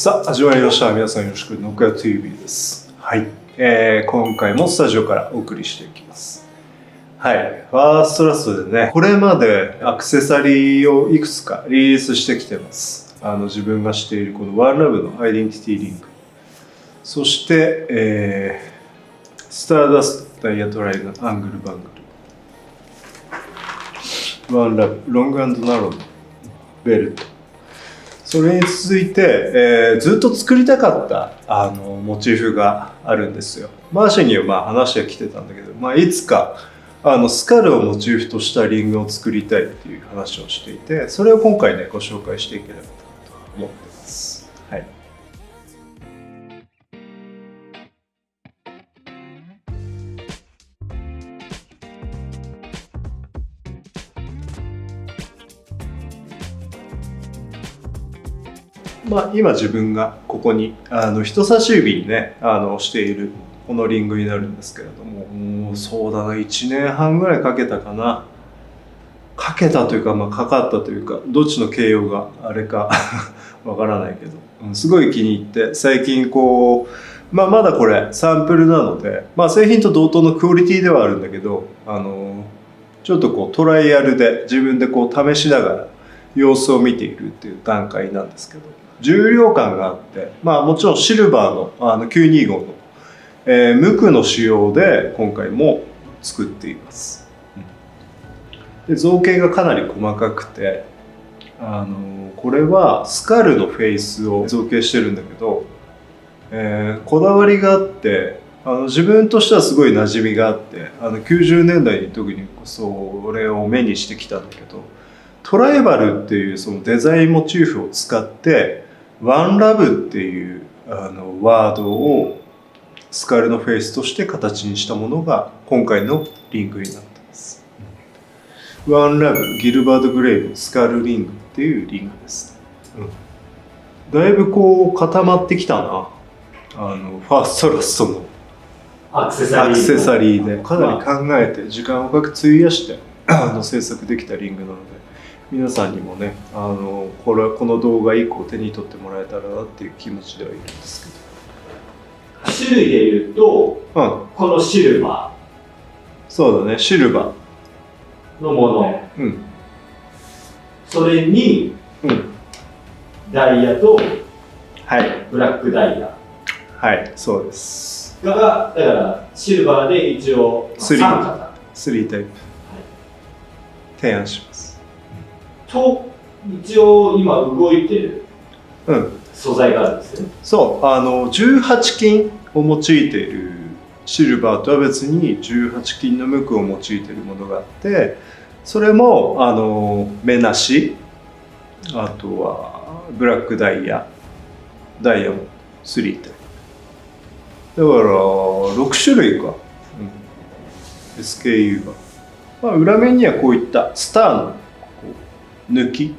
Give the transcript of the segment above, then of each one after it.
さあ始まりました。皆さんよろしく。ノクヤ TV です。はい、今回もスタジオからお送りしていきます。はい、ファーストラストでね、これまでアクセサリーをいくつかリリースしてきてます。自分がしているこのワンラブのアイデンティティリング、そして、スターダストダイヤトライのアングルバングル、ワンラブロング&ナローのベルト、それに続いて、ずっと作りたかったモチーフがあるんですよ。マーシーには話は来てたんだけど、いつかスカルをモチーフとしたリングを作りたいっていう話をしていて、それを今回ねご紹介していければと思ってます。はい。今自分がここに人差し指にねしているこのリングになるんですけれども、もうそうだな1年半ぐらいかけたかな。かけたというか、かかったというか、どっちの形容があれかわからないけど、すごい気に入って最近こう、まだこれサンプルなので、製品と同等のクオリティではあるんだけど、ちょっとこうトライアルで自分でこう試しながら様子を見ているっていう段階なんですけど、重量感があって、もちろんシルバーの925の、無垢の仕様で今回も作っています。で造形がかなり細かくて、これはスカルのフェイスを造形してるんだけど、こだわりがあって、自分としてはすごい馴染みがあって、90年代に特にそれを目にしてきたんだけど、トライバルっていうそのデザインモチーフを使ってワンラブっていうワードをスカルのフェイスとして形にしたものが今回のリングになってます。ワンラブギルバート・グレイブスカルリングっていうリングですね。だいぶこう固まってきたな。ファーストラストのアクセサリーでかなり考えて時間をかけ費やして制作できたリングなので、皆さんにもねこの動画以降手に取ってもらえたらなっていう気持ちではいるんですけど、種類でいうと、このシルバー、そうだね、シルバーのもの、それに、ダイヤと、ブラックダイヤ、そうですだからシルバーで一応3タイプ、提案しますと、一応今動いてる素材があるんですね。そう、18金を用いているシルバーとは別に18金の無垢を用いているものがあって、それも目なし、あとはブラックダイヤも3タイプだから6種類か、SKU が、裏面にはこういったスターの抜き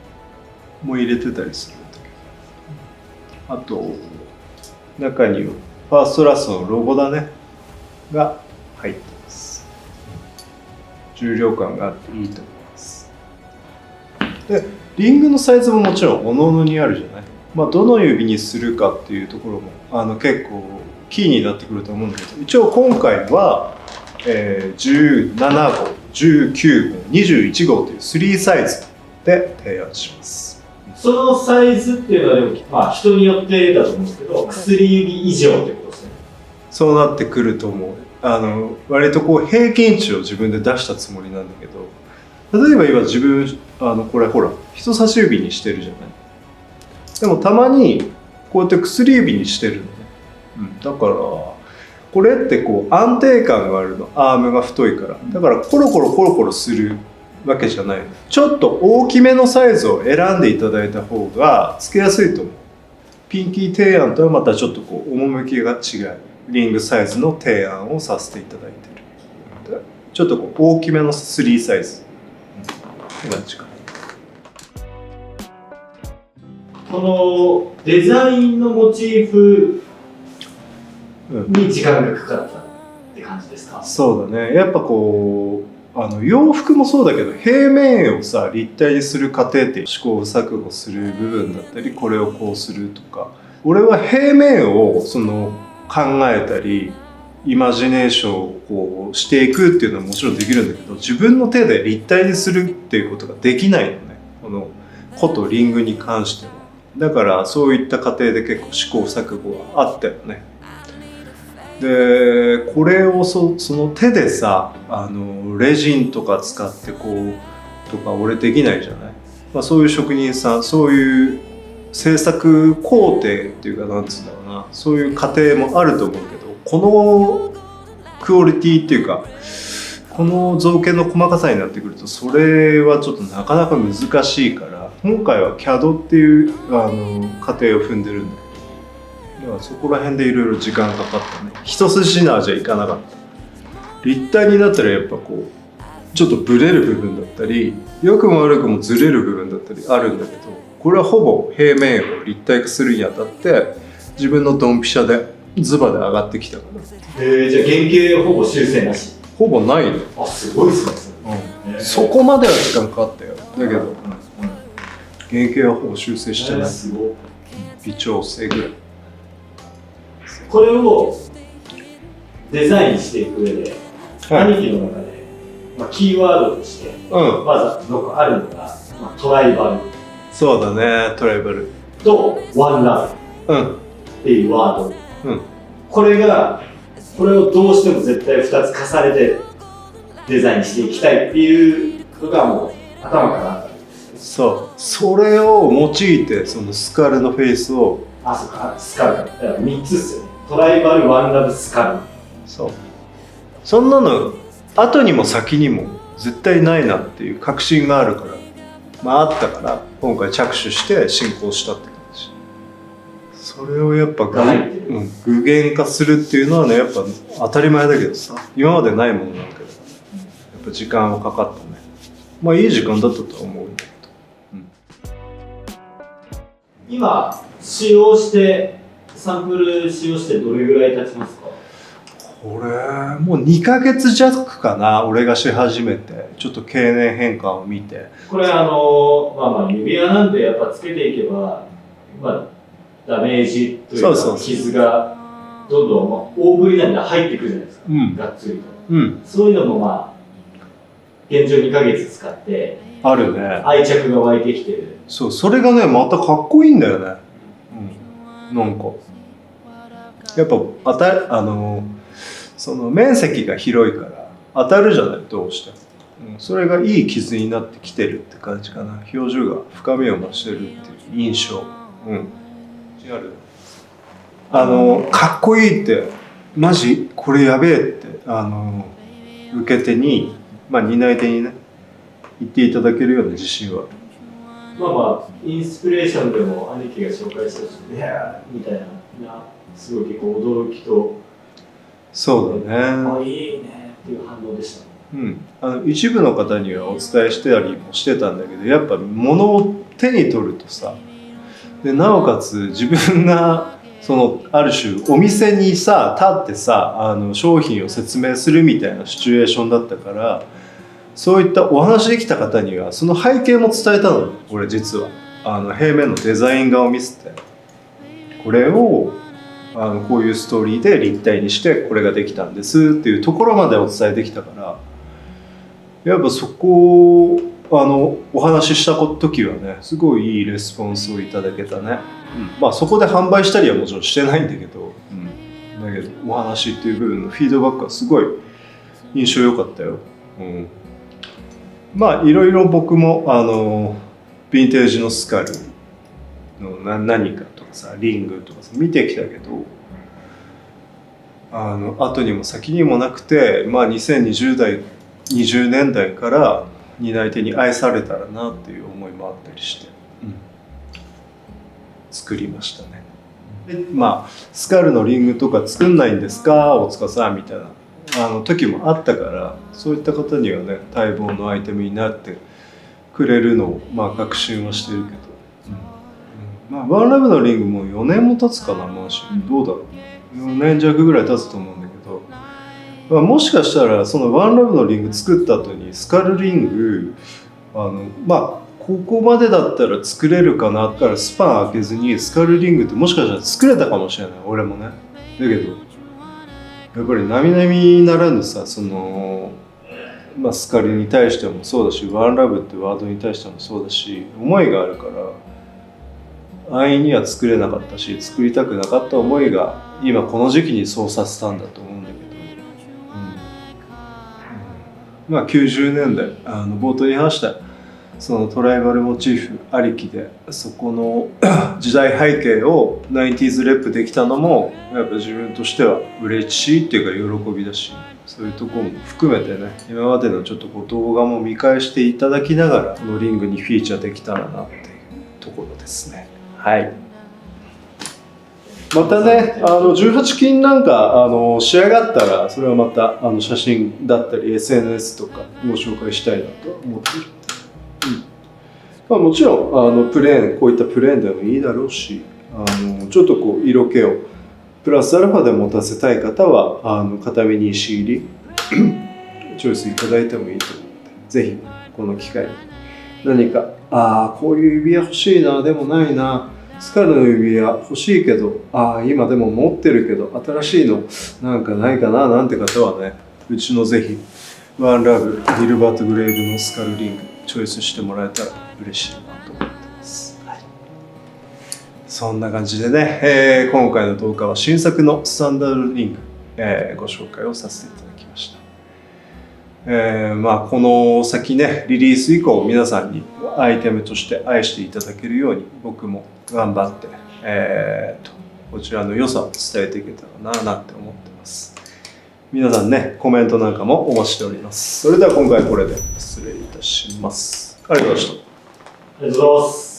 も入れてたりするんだけど、あと中にはファーストラストのロゴだねが入ってます。重量感があっていいと思います。でリングのサイズももちろん各々にあるじゃない。どの指にするかっていうところも結構キーになってくると思うんだけど、一応今回は、17号、19号、21号という3サイズで提案します。そのサイズっていうのはでも、人によってだと思うんですけど、薬指以上ってことですね。そうなってくると思う。割とこう平均値を自分で出したつもりなんだけど、例えば今自分これほら人差し指にしてるじゃない。でもたまにこうやって薬指にしてるのね。だからこれってこう安定感があるの、アームが太いから。だからコロコロするわけじゃない。ちょっと大きめのサイズを選んでいただいた方がつけやすいと思う。ピンキー提案とはまたちょっとこう趣が違うリングサイズの提案をさせていただいてる。ちょっとこう大きめの3サイズって感じかな。このデザインのモチーフに時間がかかったって感じですか？そうだね。やっぱこう洋服もそうだけど、平面をさ立体にする過程って試行錯誤する部分だったり、これをこうするとか俺は平面をその考えたりイマジネーションをこうしていくっていうのはもちろんできるんだけど、自分の手で立体にするっていうことができないのね、このコとリングに関しては。だからそういった過程で結構試行錯誤があったよね。でこれをその手でさレジンとか使ってこうとか俺できないじゃない、まあ、そういう職人さん、そういう制作工程っていうかなんつうんだろうな、そういう過程もあると思うけど、このクオリティっていうかこの造形の細かさになってくるとそれはちょっとなかなか難しいから、今回は CAD っていう過程を踏んでるんだけど、だからそこら辺でいろいろ時間かかったね。一筋縄じゃいかなかった。立体になったらやっぱこうちょっとブレる部分だったり良くも悪くもずれる部分だったりあるんだけど、これはほぼ平面を立体化するにあたって自分のドンピシャでズバで上がってきたから。じゃあ原型ほぼ修正なし？ほぼないの。あ、すごいですね。そこまでは時間かかったよ。だけど、原型はほぼ修正してない。すごい。微調整ぐらい。これをデザインしていく上で、兄貴の中で、キーワードとして、まずあるのが、トライバル。そうだね、トライバル。と、ワンラブっていうワード。これをどうしても絶対2つ重ねてデザインしていきたいっていうのがもう頭からあったんです。そう。それを用いて、そのスカルのフェイスを。そうか、スカルだから3つですよね。トライバル、ワンラブ、スカル。そう。そんなの後にも先にも絶対ないなっていう確信があるから、あったから今回着手して進行したって感じ。それをやっぱ具現化するっていうのはね、やっぱ当たり前だけどさ、今までないものなんだけど、やっぱ時間はかかったね。いい時間だったとは思うんだけど。今サンプル使用してどれぐらい経ちますか？これもう2ヶ月弱かな、俺がし始めてちょっと経年変化を見て。これ指輪なんでやっぱつけていけば、ダメージというか傷がどんどん大ぶりなんで入ってくるじゃないですか、がっつりと、そういうのも現状2ヶ月使ってあるね、愛着が湧いてきてる。そう、それがねまたかっこいいんだよね。なんかやっぱその面積が広いから当たるじゃない、どうしても。それがいい傷になってきてるって感じかな。表情が深みを増してるっていう印象。かっこいいって、マジこれやべえって受け手に、担い手にね言っていただけるような自信はある。インスピレーションでも兄貴が紹介したし、いやーみたいな、すごい結構驚きと、そうだね、いいねっていう反応でした。一部の方にはお伝えしたりもしてたんだけど、やっぱ物を手に取るとさ、でなおかつ自分がある種お店にさ立ってさ商品を説明するみたいなシチュエーションだったから、そういったお話できた方にはその背景も伝えたの。俺実は平面のデザイン画を見せて、これをこういうストーリーで立体にしてこれができたんですっていうところまでお伝えできたから、やっぱそこをお話しした時はね、すごいいいレスポンスをいただけたね。そこで販売したりはもちろんしてないんだけど、だけどお話っていう部分のフィードバックはすごい印象良かったよ。いろいろ僕もヴィンテージのスカルの何かとかさ、リングとかさ見てきたけど、後にも先にもなくて、2020年代から担い手に愛されたらなっていう思いもあったりして、作りましたね。でスカルのリングとか作んないんですか大塚さんみたいな時もあったから、そういった方にはね待望のアイテムになってくれるのを確信はしてるけど、ワンラブのリングも4年も経つかな、どうだろう、4年弱ぐらい経つと思うんだけど、もしかしたらそのワンラブのリング作った後にスカルリングこここまでだったら作れるかなからスパン開けずにスカルリングってもしかしたら作れたかもしれない、俺もね。だけどやっぱり並々ならぬさ、そのスカルに対してもそうだし、ワンラブってワードに対してもそうだし、思いがあるから安易には作れなかったし、作りたくなかった思いが今この時期にそうさせたんだと思うんだけど、90年代冒頭に話したそのトライバルモチーフありきでそこの時代背景を 90s レップできたのもやっぱ自分としては嬉しいっていうか喜びだし、そういうところも含めてね、今までのちょっとこう動画も見返していただきながらこのリングにフィーチャーできたらなっていうところですね。はい。またね、18金なんか仕上がったらそれはまた写真だったり SNS とかご紹介したいなと思っている。もちろんプレーン、こういったプレーンでもいいだろうし、ちょっとこう色気をプラスアルファで持たせたい方は片目に石入りチョイスいただいてもいいと思うので、ぜひこの機会に何かこういう指輪欲しいな、でもないな、スカルの指輪欲しいけど今でも持ってるけど新しいのなんかないかななんて方はね、うちのぜひワンラブギルバート・グレイブのスカルリングチョイスしてもらえたら嬉しいなと思ってます。はい、そんな感じでね、今回の動画は新作のスタンダードリング、ご紹介をさせていただきました。この先ね、リリース以降皆さんにアイテムとして愛していただけるように僕も頑張って、こちらの良さを伝えていけたらなって思ってます。皆さんね、コメントなんかもお待ちしております。それでは今回これで失礼いたします。ありがとうございました。ありがとうございます。